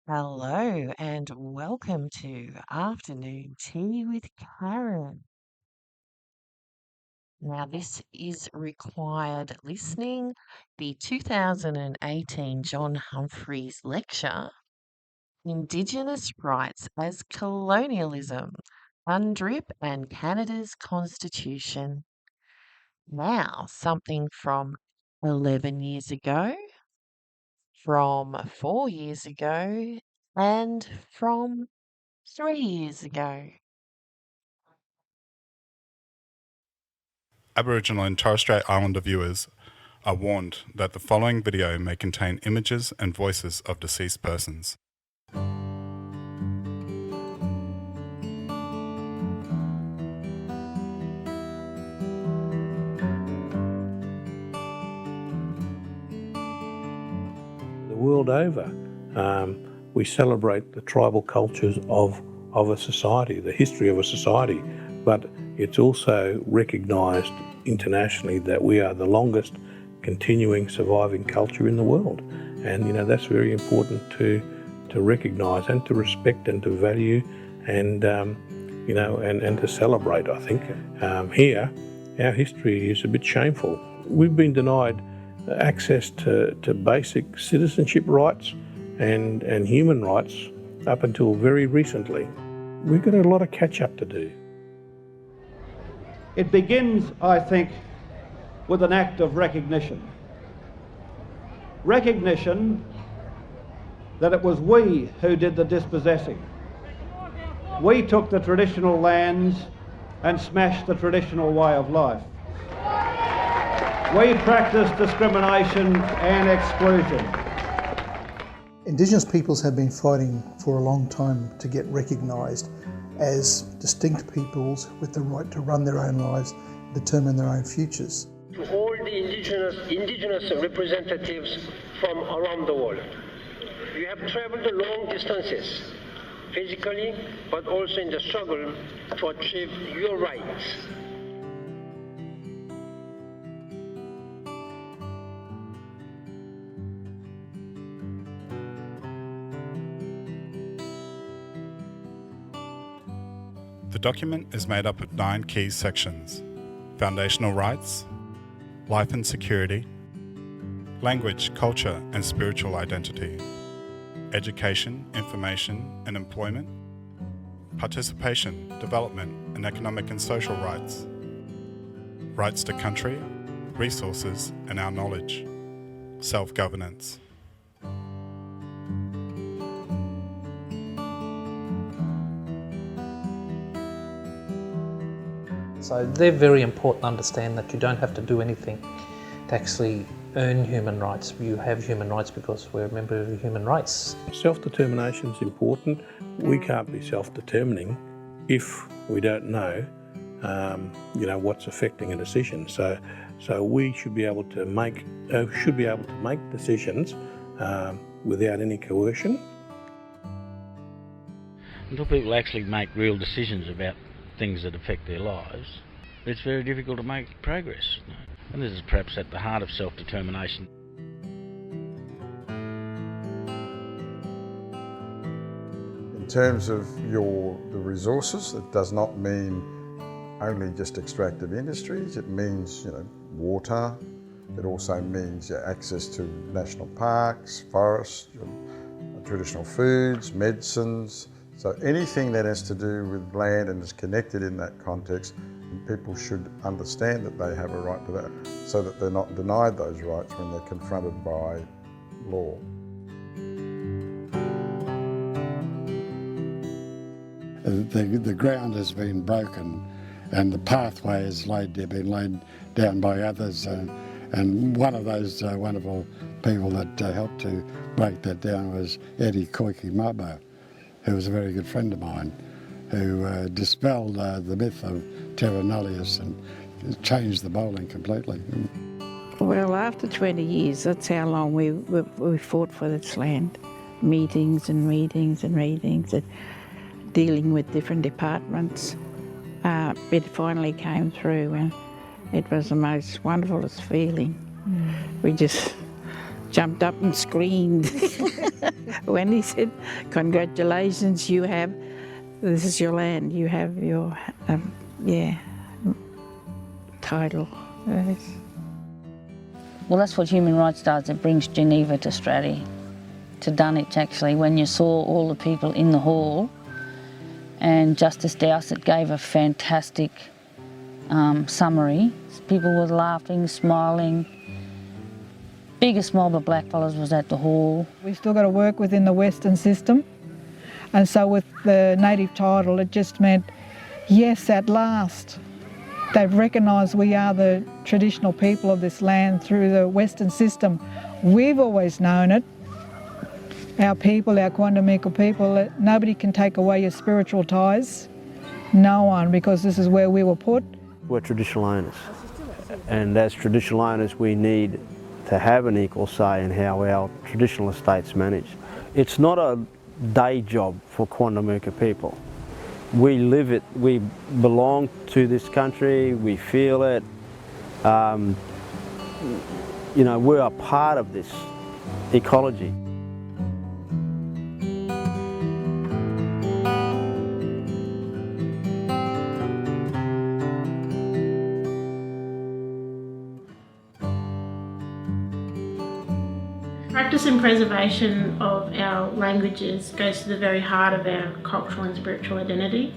Hello and welcome to Afternoon Tea with Karen. Now, this is required listening, the 2018 John Humphreys lecture, Indigenous Rights as Colonialism, UNDRIP and Canada's Constitution. Now, something from 11 years ago, from 4 years ago, and from 3 years ago. Aboriginal and Torres Strait Islander viewers are warned that the following video may contain images and voices of deceased persons. The world over, we celebrate the tribal cultures of a society, the history of a society, but it's also recognised internationally that we are the longest continuing surviving culture in the world. And, that's very important to recognise and to respect and to value and, and to celebrate, I think. Here, our history is a bit shameful. We've been denied access to basic citizenship rights and human rights up until very recently. We've got a lot of catch up to do. It begins, I think, with an act of recognition. Recognition that it was we who did the dispossessing. We took the traditional lands and smashed the traditional way of life. We practiced discrimination and exclusion. Indigenous peoples have been fighting for a long time to get recognised as distinct peoples with the right to run their own lives, determine their own futures. To all the indigenous representatives from around the world, you have travelled long distances, physically, but also in the struggle to achieve your rights. The document is made up of 9 key sections: foundational rights, life and security, language, culture and spiritual identity, education, information and employment, participation, development and economic and social rights, rights to country, resources and our knowledge, self-governance. So they're very important to understand that you don't have to do anything to actually earn human rights. You have human rights because we're a member of the human rights. Self-determination is important. We can't be self-determining if we don't know, what's affecting a decision. So we should be able to make decisions without any coercion. Until people actually make real decisions about things that affect their lives, it's very difficult to make progress. And this is perhaps at the heart of self-determination. In terms of the resources, it does not mean only just extractive industries. It means, water. It also means access to national parks, forests, traditional foods, medicines. So anything that has to do with land and is connected in that context, people should understand that they have a right to that, so that they're not denied those rights when they're confronted by law. The ground has been broken and the pathway has been laid down by others, and one of those wonderful people that helped to break that down was Eddie Koiki Marbo, who was a very good friend of mine, who dispelled the myth of terra nullius and changed the bowling completely. Well, after 20 years, that's how long we fought for this land. Meetings and meetings and meetings, and dealing with different departments. It finally came through, and it was the most wonderfulest feeling. We just jumped up and screamed when he said, "Congratulations, this is your land, you have your, title." Well, that's what human rights does. It brings Geneva to Straddie, to Dunwich actually. When you saw all the people in the hall, and Justice Dowsett gave a fantastic summary. People were laughing, smiling. Biggest mob of blackfellas was at the hall. We've still got to work within the Western system, and so with the native title it just meant, yes, at last they've recognised we are the traditional people of this land through the Western system. We've always known it, our people, our Quandamika people, that nobody can take away your spiritual ties, no one, because this is where we were put. We're traditional owners, and as traditional owners we need to have an equal say in how our traditional estates managed. It's not a day job for Quandamika people. We live it, we belong to this country, we feel it. You know, we're a part of this ecology. Practice and preservation of our languages goes to the very heart of our cultural and spiritual identity.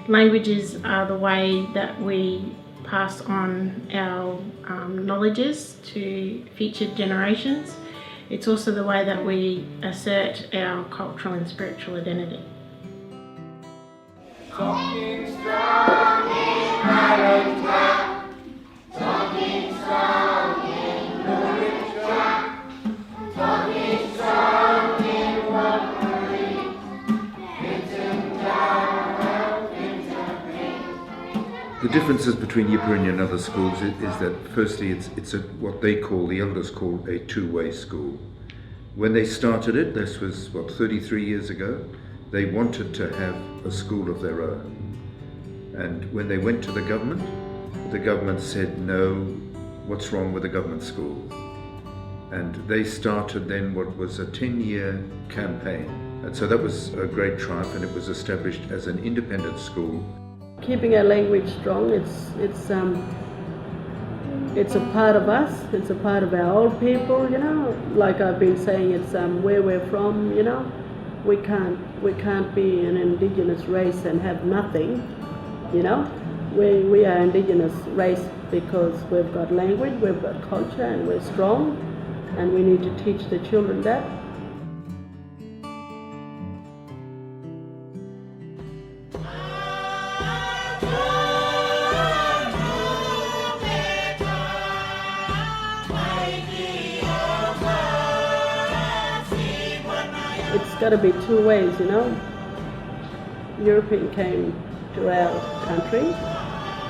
Languages are the way that we pass on our knowledges to future generations. It's also the way that we assert our cultural and spiritual identity. Talking strong in Highland Town, talking strong in Norwich Jack, talking strong in Waterbury, Hinton Down, Hinton Green. The differences between Yippa and other schools is that firstly it's what they call, the elders call, a two-way school. When they started it, this was 33 years ago, they wanted to have a school of their own. And when they went to the government said, no, what's wrong with the government school? And they started then what was a 10-year campaign. And so that was a great triumph, and it was established as an independent school. Keeping our language strong, it's a part of us, it's a part of our old people, you know. Like I've been saying, it's where we're from, you know. We can't be an Indigenous race and have nothing, you know. We are Indigenous race because we've got language, we've got culture, and we're strong, and we need to teach the children that. It's got to be two ways, you know. European came to our country,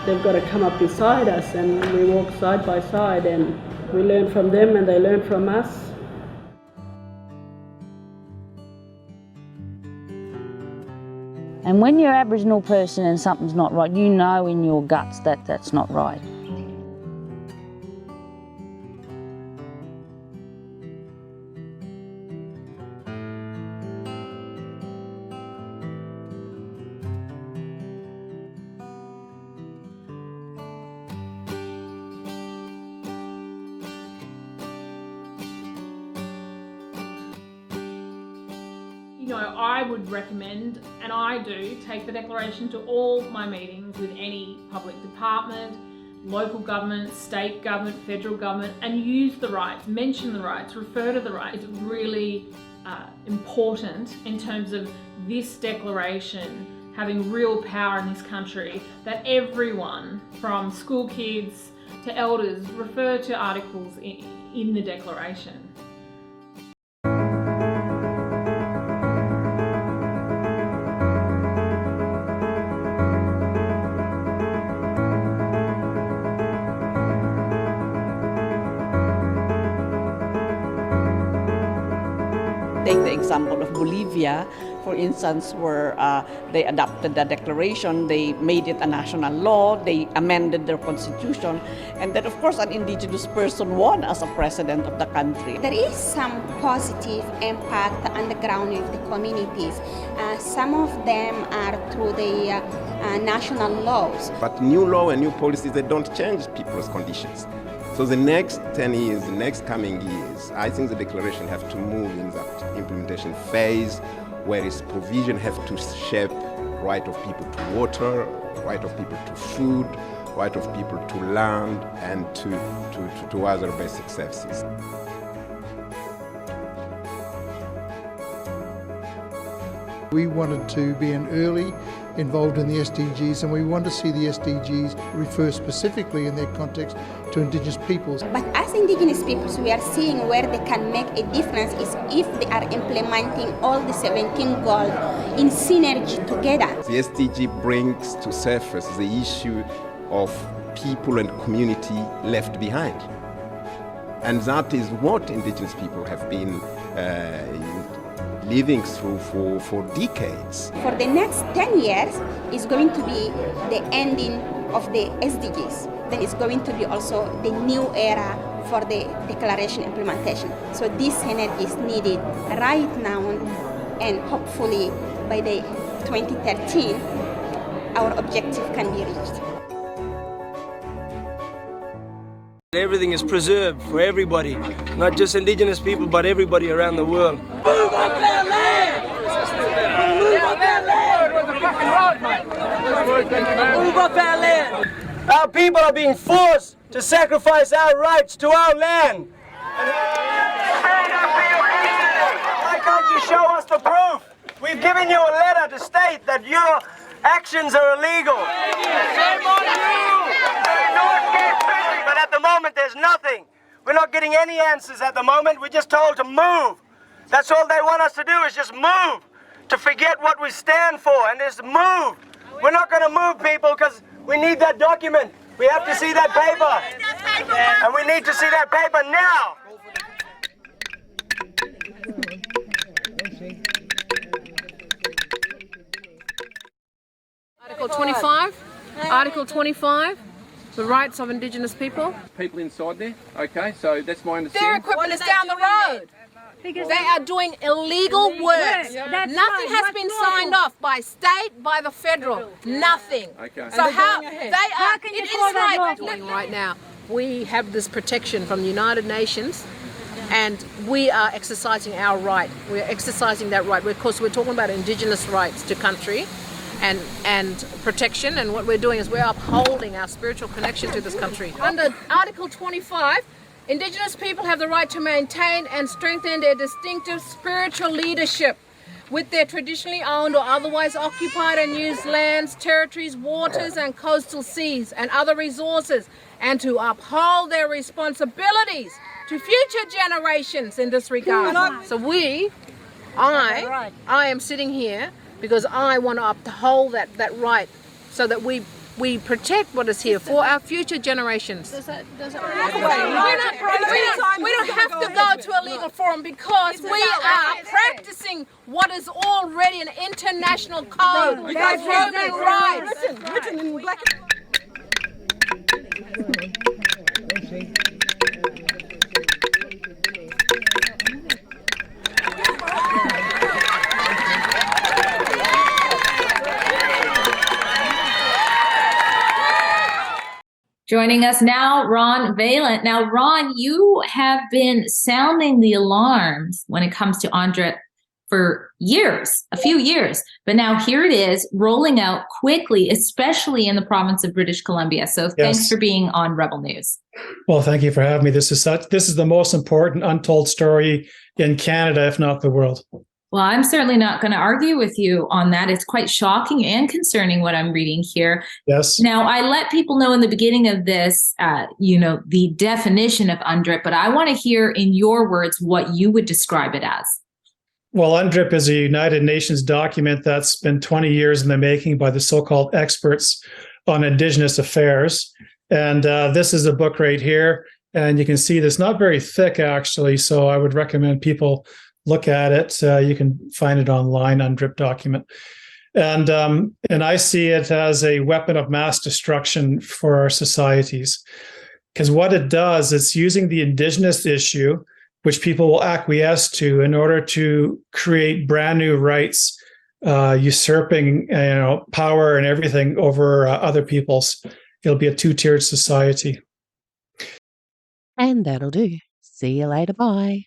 they've got to come up beside us, and we walk side by side, and we learn from them and they learn from us. And when you're an Aboriginal person and something's not right, you know in your guts that that's not right. You know, I would recommend, and I do, take the declaration to all my meetings with any public department, local government, state government, federal government, and use the rights, mention the rights, refer to the rights. It's really important in terms of this declaration having real power in this country, that everyone, from school kids to elders, refer to articles in the declaration. take the example of Bolivia, for instance, where they adopted the declaration, they made it a national law, they amended their constitution, and then of course an indigenous person won as a president of the country. There is some positive impact on the ground with the communities. Some of them are through the national laws. But new law and new policies, they don't change people's conditions. So the next 10 years, the next coming years, I think the declaration have to move in that implementation phase, where its provision have to shape right of people to water, right of people to food, right of people to land, and to other basic services. We wanted to be an early involved in the SDGs, and we want to see the SDGs refer specifically in their context to Indigenous peoples. But as Indigenous peoples, we are seeing where they can make a difference is if they are implementing all the 17 goals in synergy together. The SDG brings to surface the issue of people and community left behind. And that is what Indigenous people have been living through for decades. For the next 10 years is going to be the ending of the SDGs. Then it's going to be also the new era for the declaration implementation. So this synergy is needed right now, and hopefully by the 2013 our objective can be reached. Everything is preserved for everybody, not just Indigenous people, but everybody around the world. Move up that land! Move up that land! Our people are being forced to sacrifice our rights to our land. Why can't you show us the proof? We've given you a letter to state that your actions are illegal. Shame on you! But at the moment, there's nothing. We're not getting any answers at the moment. We're just told to move. That's all they want us to do, is just move, to forget what we stand for, and just move. We're not going to move, people, because we need that document. We have to see that paper. And we need to see that paper now. Article 25. Article 25. The rights of Indigenous people. People inside there, okay, so that's my understanding. Their equipment is down the road. They are doing illegal work. Nothing has been signed off by state, by the federal. Nothing. Okay. So how they are? It is like right now. We have this protection from the United Nations, and we are exercising our right. We're exercising that right because we're talking about Indigenous rights to country. And protection, and what we're doing is we're upholding our spiritual connection to this country. Under Article 25, Indigenous people have the right to maintain and strengthen their distinctive spiritual leadership with their traditionally owned or otherwise occupied and used lands, territories, waters and coastal seas and other resources, and to uphold their responsibilities to future generations in this regard. So I am sitting here because I want to uphold that right so that we protect what is here for our future generations. We don't have to go to a legal forum because we are practicing what is already an international code of human rights. Written in black. Joining us now, Ron Valent. Now, Ron, you have been sounding the alarms when it comes to UNDRIP for years, a few years, but now here it is rolling out quickly, especially in the province of British Columbia. So thanks for being on Rebel News. Well, thank you for having me. This is the most important untold story in Canada, if not the world. Well, I'm certainly not going to argue with you on that. It's quite shocking and concerning what I'm reading here. Yes. Now, I let people know in the beginning of this, the definition of UNDRIP, but I want to hear in your words what you would describe it as. Well, UNDRIP is a United Nations document that's been 20 years in the making by the so-called experts on Indigenous affairs. And this is a book right here. And you can see this, not very thick, actually. So I would recommend people look at it. You can find it online, UNDRIP document. And I see it as a weapon of mass destruction for our societies. Because what it does, it's using the Indigenous issue, which people will acquiesce to, in order to create brand new rights, usurping power and everything over other people's. It'll be a two-tiered society. And that'll do. See you later. Bye.